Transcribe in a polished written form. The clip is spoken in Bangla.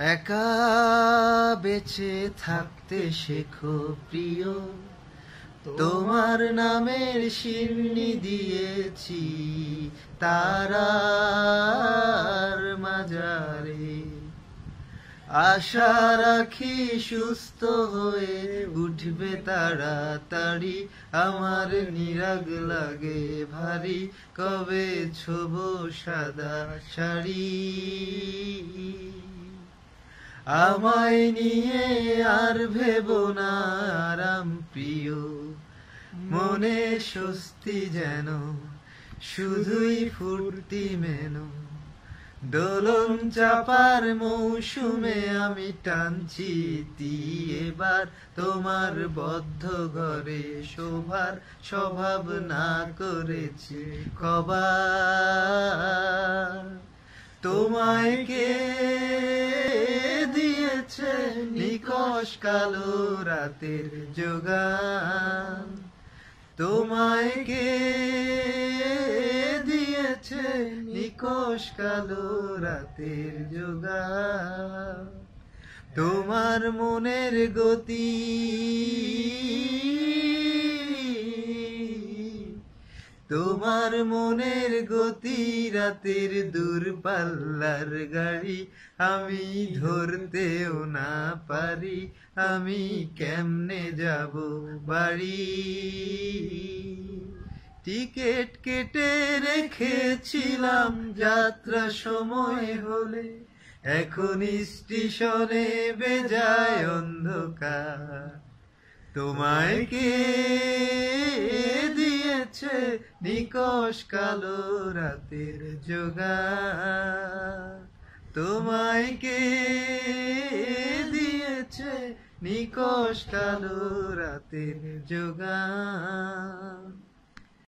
একা বেঁচে থাকতে শেখো প্রিয়, তোমার নামের শিরনি দিয়েছি তারার মাজারে। আশা রাখি সুস্থ হয়ে উঠবে তাড়াতাড়ি, আমার নিরাগ লাগে ভারী, কবে ছোব সাদা শাড়ি। আমায় নিয়ে আর ভেবো না আরাম প্রিয়, মনে স্বস্তি যেন শুধুই ফুর্তি মেনো। দোলন চাপার মৌসুমে আমি টানছি ইতি এবার, তোমার বদ্ধ ঘরে শোভার স্বভাব না করেছি কবার। তোমায় কে দিয়েছে নিকষ কালো রাতের যোগান, তোমায় কে দিয়েছে নিকষ কালো রাতের যোগান। তোমার মনের গতি, তোমার মনের গতি রাতের দূরপাল্লার গাড়ি, আমি ধরতেও না পারি, আমি কেমনে যাব বাড়ি। টিকেট কেটে রেখেছিলাম যাত্রা সময় হলে, এখন স্টেশনে বেজায় অন্ধকার। তোমায় কে দিয়েছে নিকষ কালো রাতের যোগান, তোমায় কে দিয়েছে নিকষ কালো রাতের যোগান।